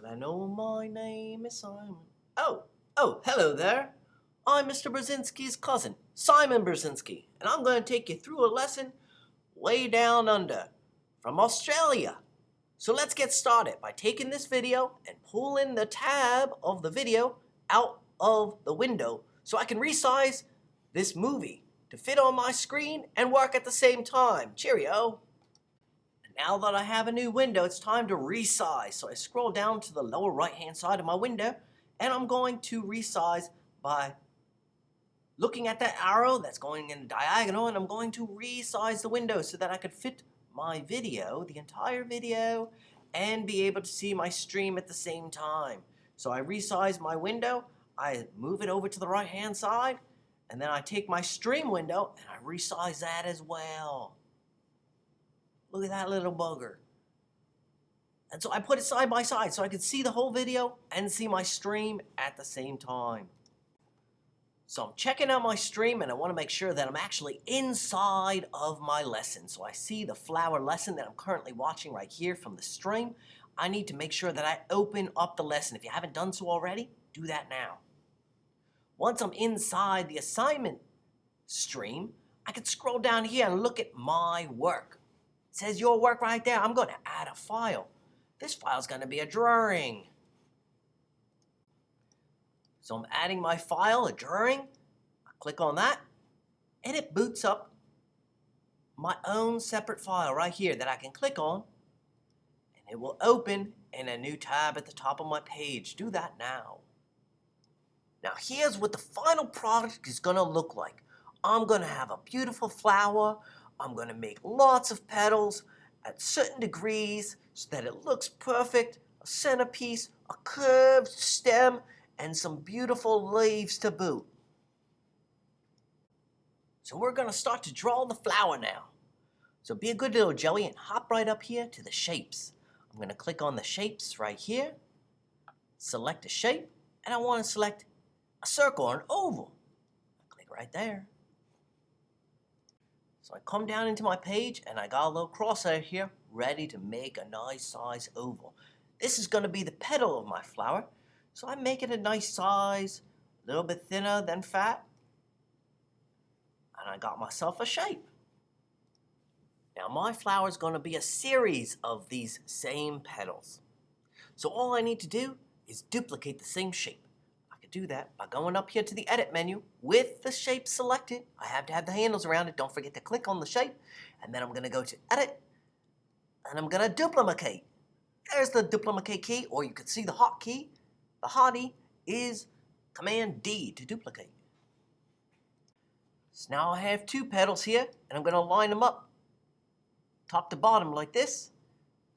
Hello, my name is Simon. Oh, hello there. I'm Mr. Brzezinski's cousin, Simon Brzezinski, and I'm going to take you through a lesson way down under from Australia. So let's get started by taking this video and pulling the tab of the video out of the window so I can resize this movie to fit on my screen and work at the same time. Cheerio. Now that I have a new window, it's time to resize. So I scroll down to the lower right-hand side of my window, and I'm going to resize by looking at that arrow that's going in diagonal, and I'm going to resize the window so that I could fit my video, the entire video, and be able to see my stream at the same time. So I resize my window, I move it over to the right-hand side, and then I take my stream window and I resize that as well. Look at that little bugger. And so I put it side by side so I could see the whole video and see my stream at the same time. So I'm checking out my stream and I want to make sure that I'm actually inside of my lesson. So I see the flower lesson that I'm currently watching right here from the stream. I need to make sure that I open up the lesson. If you haven't done so already, do that now. Once I'm inside the assignment stream, I can scroll down here and look at my work. It says your work right there. I'm going to add a file. This file is going to be a drawing. So I'm adding my file, a drawing. I click on that, and it boots up my own separate file right here that I can click on, and it will open in a new tab at the top of my page. Do that now. Now here's what the final product is going to look like. I'm going to have a beautiful flower. I'm going to make lots of petals at certain degrees so that it looks perfect, a centerpiece, a curved stem, and some beautiful leaves to boot. So we're going to start to draw the flower now. So be a good little Joey and hop right up here to the shapes. I'm going to click on the shapes right here, select a shape, and I want to select a circle or an oval. Click right there. So I come down into my page and I got a little crosshair here ready to make a nice size oval. This is going to be the petal of my flower. So I make it a nice size, a little bit thinner than fat. And I got myself a shape. Now my flower is going to be a series of these same petals. So all I need to do is duplicate the same shape. Do that by going up here to the edit menu with the shape selected. I have to have the handles around it. Don't forget to click on the shape. And then I'm going to go to edit and I'm going to duplicate. There's the duplicate key, or you could see the hotkey. The hottie is Command D to duplicate. So now I have two petals here and I'm going to line them up top to bottom like this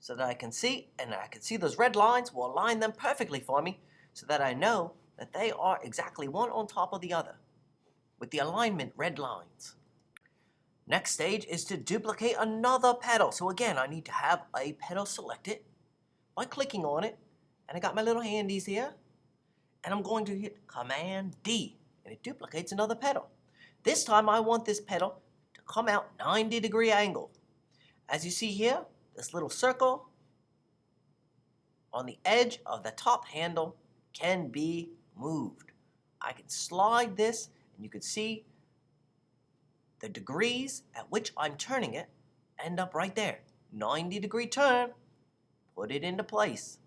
so that I can see, and I can see those red lines will align them perfectly for me so that I know that they are exactly one on top of the other with the alignment red lines. Next stage is to duplicate another petal. So again, I need to have a petal selected by clicking on it, and I got my little handies here, and I'm going to hit Command D and it duplicates another petal. This time I want this petal to come out 90-degree angle. As you see here, this little circle on the edge of the top handle can be moved. I can slide this and you can see the degrees at which I'm turning it end up right there. 90-degree turn, put it into place.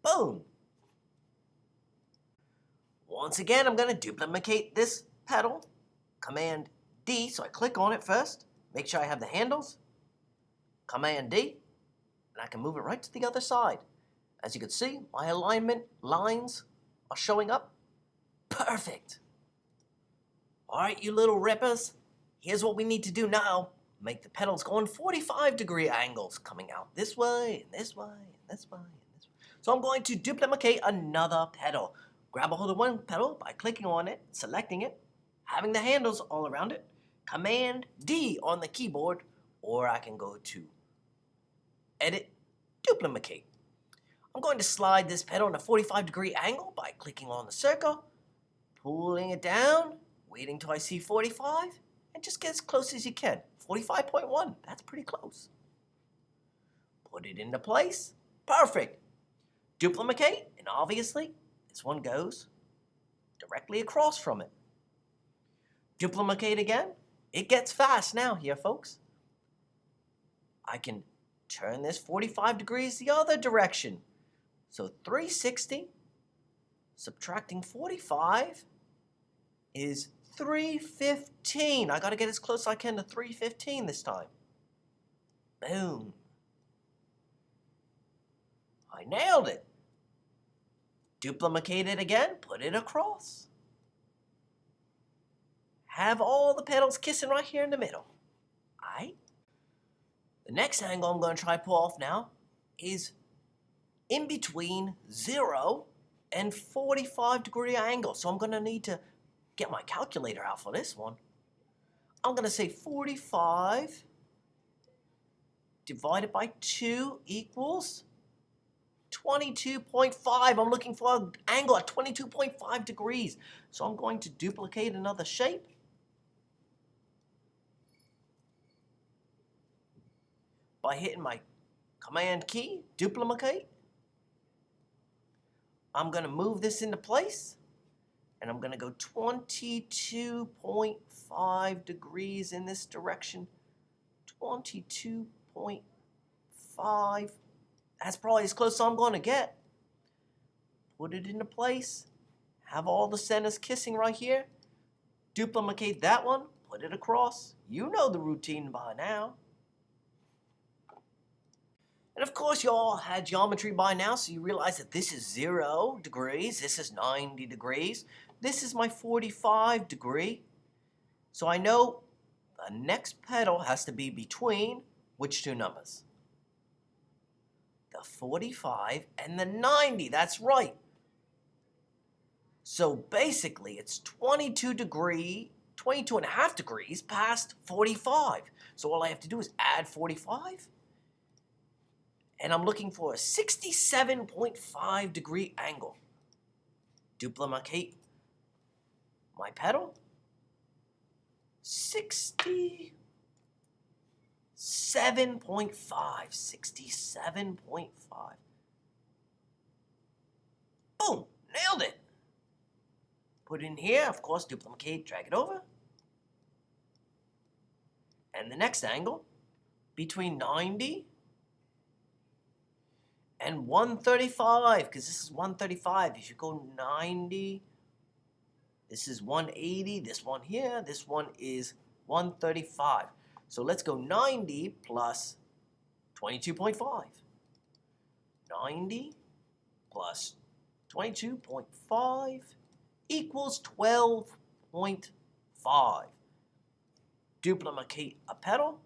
Boom. Once again, I'm going to duplicate this petal, Command D, so I click on it first, make sure I have the handles, Command D, and I can move it right to the other side. As you can see, my alignment lines are showing up. Perfect. All right, you little rippers. Here's what we need to do now. Make the petals go in 45-degree angles, coming out this way, and this way, and this way, and this way. So I'm going to duplicate another petal. Grab a hold of one petal by clicking on it, selecting it, having the handles all around it, Command D on the keyboard, or I can go to Edit, Duplicate. I'm going to slide this petal in a 45-degree angle by clicking on the circle, pulling it down, waiting till I see 45, and just get as close as you can. 45.1, that's pretty close. Put it into place. Perfect. Duplicate, and obviously, this one goes directly across from it. Duplicate again. It gets fast now here, folks. I can turn this 45 degrees the other direction. So 360 subtracting 45 is 315. I got to get as close as I can to 315 this time. Boom. I nailed it. Duplicate it again, put it across. Have all the petals kissing right here in the middle. Alright? The next angle I'm going to try to pull off now is in between 0 and 45 degree angle. So I'm going to need to get my calculator out for this one. I'm going to say 45 divided by 2 equals 22.5. I'm looking for an angle at 22.5 degrees. So I'm going to duplicate another shape. By hitting my Command key, duplicate. I'm going to move this into place. And I'm going to go 22.5 degrees in this direction. 22.5. That's probably as close as I'm going to get. Put it into place. Have all the centers kissing right here. Duplicate that one. Put it across. You know the routine by now. And of course, you all had geometry by now, so you realize that this is 0 degrees. This is 90 degrees. This is my 45 degree. So I know the next petal has to be between which two numbers? The 45 and the 90. That's right. So basically, it's 22 and a half degrees past 45. So all I have to do is add 45. And I'm looking for a 67.5 degree angle. Duplicate my petal. 67.5. 67.5. Boom! Nailed it! Put it in here, of course, duplicate, drag it over. And the next angle, between 90 and 135, because this is 135. If you go 90, this is 180, this one here, this one is 135. So let's go 90 plus 22.5. 90 plus 22.5 equals 12.5. Duplicate a petal.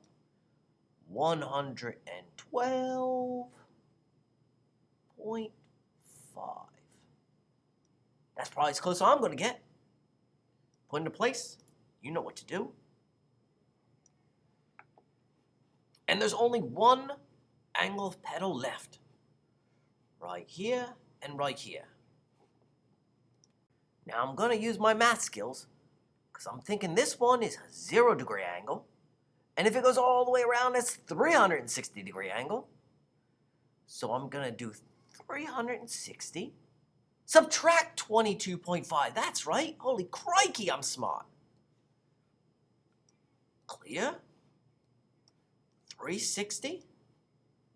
112.5. That's probably as close as I'm going to get. Put into place. You know what to do. And there's only one angle of petal left. Right here and right here. Now I'm going to use my math skills because I'm thinking this one is a 0 degree angle. And if it goes all the way around, it's 360 degree angle. So I'm going to do 360. Subtract 22.5. That's right. Holy crikey, I'm smart. Clear. 360.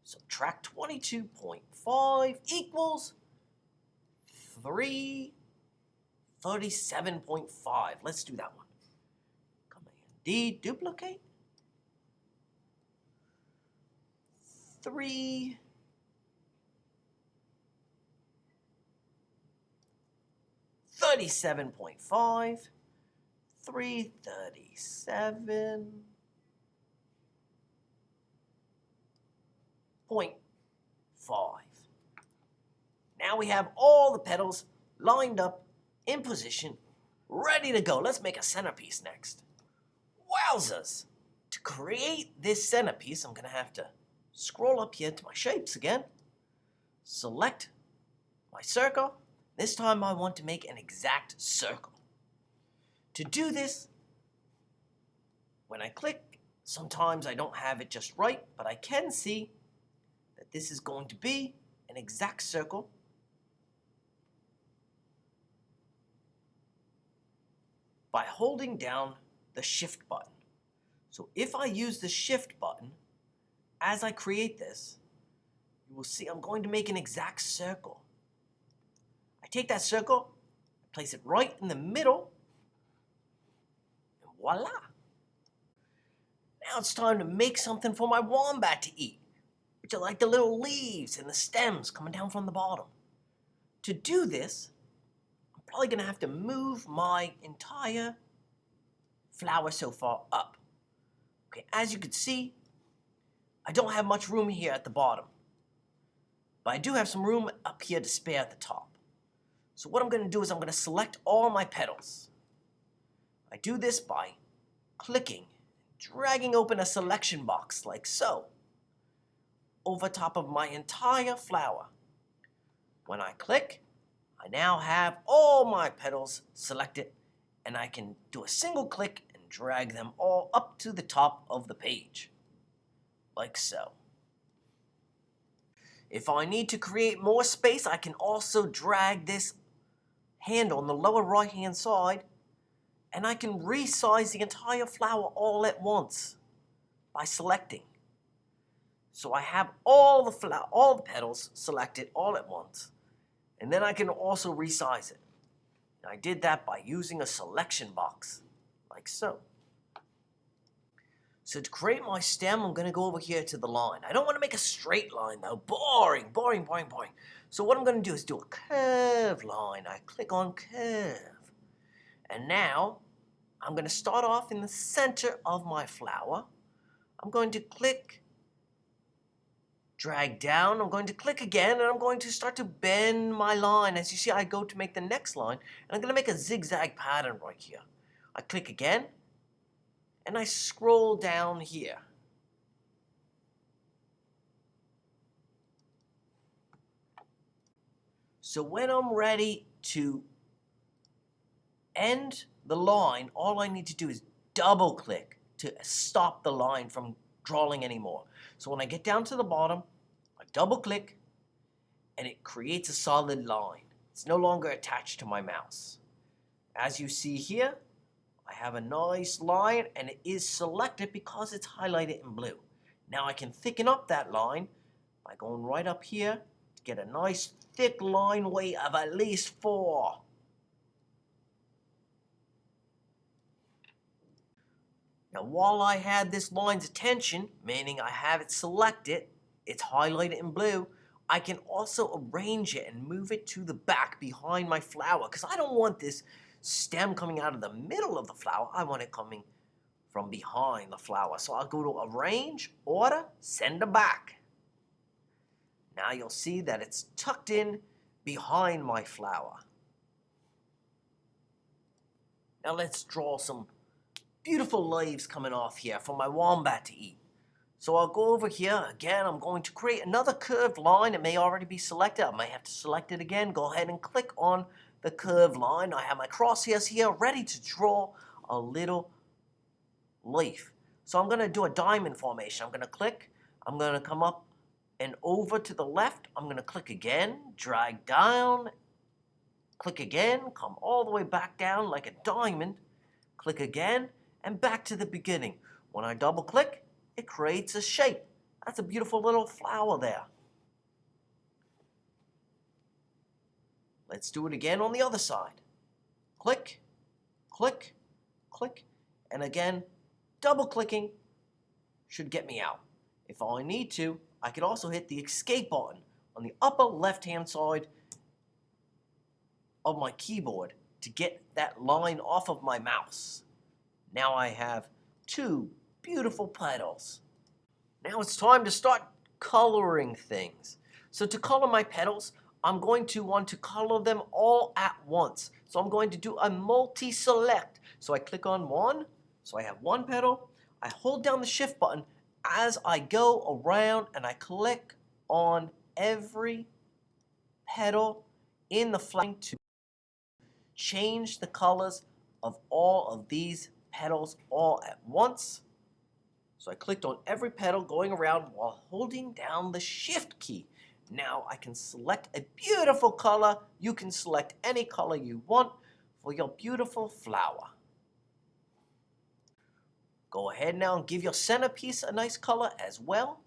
Subtract 22.5 equals 337.5. Let's do that one. Command D, duplicate. 337.5. 337.5. Now we have all the petals lined up in position, ready to go. Let's make a centerpiece next. Wowzers! To create this centerpiece, I'm going to have to scroll up here to my shapes again. Select my circle. This time I want to make an exact circle. To do this, when I click, sometimes I don't have it just right, but I can see that this is going to be an exact circle by holding down the shift button. So if I use the shift button, as I create this, you will see I'm going to make an exact circle. I take that circle, place it right in the middle, and voila. Now it's time to make something for my wombat to eat, which are like the little leaves and the stems coming down from the bottom. To do this, I'm probably going to have to move my entire flower so far up. Okay, as you can see, I don't have much room here at the bottom, but I do have some room up here to spare at the top. So what I'm going to do is I'm going to select all my petals. I do this by clicking, dragging open a selection box like so, over top of my entire flower. When I click, I now have all my petals selected, and I can do a single click and drag them all up to the top of the page, like so. If I need to create more space, I can also drag this handle on the lower right hand side, and I can resize the entire flower all at once by selecting. So I have all the petals selected all at once, and then I can also resize it. And I did that by using a selection box, like so. So to create my stem, I'm going to go over here to the line. I don't want to make a straight line though. Boring, boring, boring, boring. So what I'm going to do is do a curved line. I click on curve. And now I'm going to start off in the center of my flower. I'm going to click, drag down. I'm going to click again, and I'm going to start to bend my line. As you see, I go to make the next line, and I'm going to make a zigzag pattern right here. I click again, and I scroll down here. So when I'm ready to end the line, all I need to do is double click to stop the line from drawing anymore. So when I get down to the bottom, I double click, and it creates a solid line. It's no longer attached to my mouse. As you see here, I have a nice line, and it is selected because it's highlighted in blue. Now I can thicken up that line by going right up here to get a nice thick line weight of at least 4. Now while I had this line's attention, meaning I have it selected, it's highlighted in blue, I can also arrange it and move it to the back behind my flower, because I don't want this stem coming out of the middle of the flower. I want it coming from behind the flower. So I'll go to Arrange, Order, Send to Back. Now you'll see that it's tucked in behind my flower. Now let's draw some beautiful leaves coming off here for my wombat to eat. So I'll go over here. Again, I'm going to create another curved line. It may already be selected. I may have to select it again. Go ahead and click on the curved line. I have my crosshairs here ready to draw a little leaf. So I'm going to do a diamond formation. I'm going to click. I'm going to come up and over to the left. I'm going to click again, drag down, click again, come all the way back down like a diamond, click again, and back to the beginning. When I double click, it creates a shape. That's a beautiful little flower there. Let's do it again on the other side. Click, click, click, and again, double clicking should get me out. If I need to, I could also hit the escape button on the upper left-hand side of my keyboard to get that line off of my mouse. Now I have 2 beautiful petals. Now it's time to start coloring things. So to color my petals, I'm going to want to color them all at once. So I'm going to do a multi-select. So I click on one, so I have 1 petal. I hold down the shift button as I go around, and I click on every petal in the flower to change the colors of all of these petals all at once. So I clicked on every petal going around while holding down the shift key. Now I can select a beautiful color. You can select any color you want for your beautiful flower. Go ahead now and give your centerpiece a nice color as well.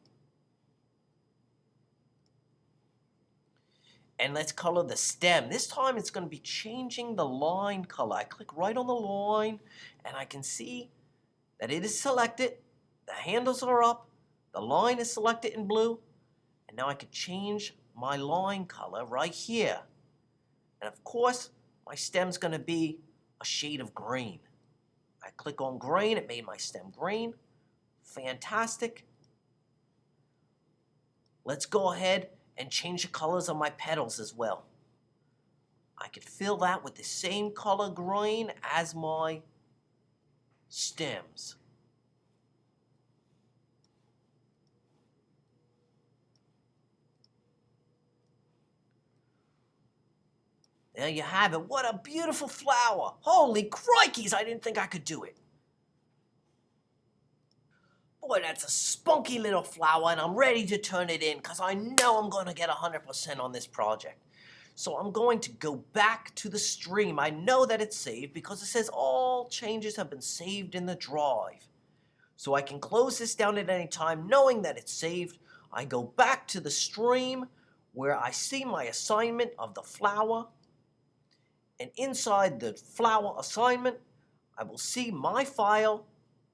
And let's color the stem. This time it's going to be changing the line color. I click right on the line and I can see that it is selected. The handles are up. The line is selected in blue. And now I can change my line color right here. And of course, my stem's going to be a shade of green. I click on green. It made my stem green. Fantastic. Let's go ahead and change the colors of my petals as well. I could fill that with the same color green as my stems. There you have it. What a beautiful flower. Holy crikeys, I didn't think I could do it. Boy, that's a spunky little flower, and I'm ready to turn it in because I know I'm going to get 100% on this project. So I'm going to go back to the stream. I know that it's saved because it says all changes have been saved in the drive. So I can close this down at any time knowing that it's saved. I go back to the stream where I see my assignment of the flower. And inside the flower assignment, I will see my file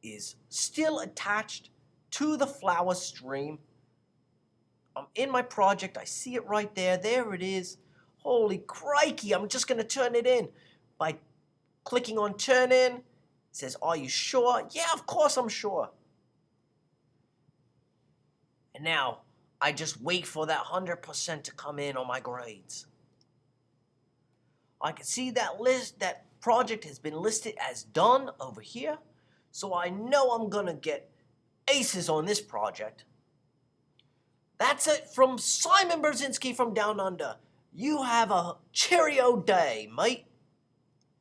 is still attached to the flower stream. I'm in my project. I see it right there. There it is. Holy crikey, I'm just going to turn it in. By clicking on turn in, it says, are you sure? Yeah, of course I'm sure. And now I just wait for that 100% to come in on my grades. I can see that project has been listed as done over here. So I know I'm going to get aces on this project. That's it from Simon Brzezinski from Down Under. You have a cheerio day, mate.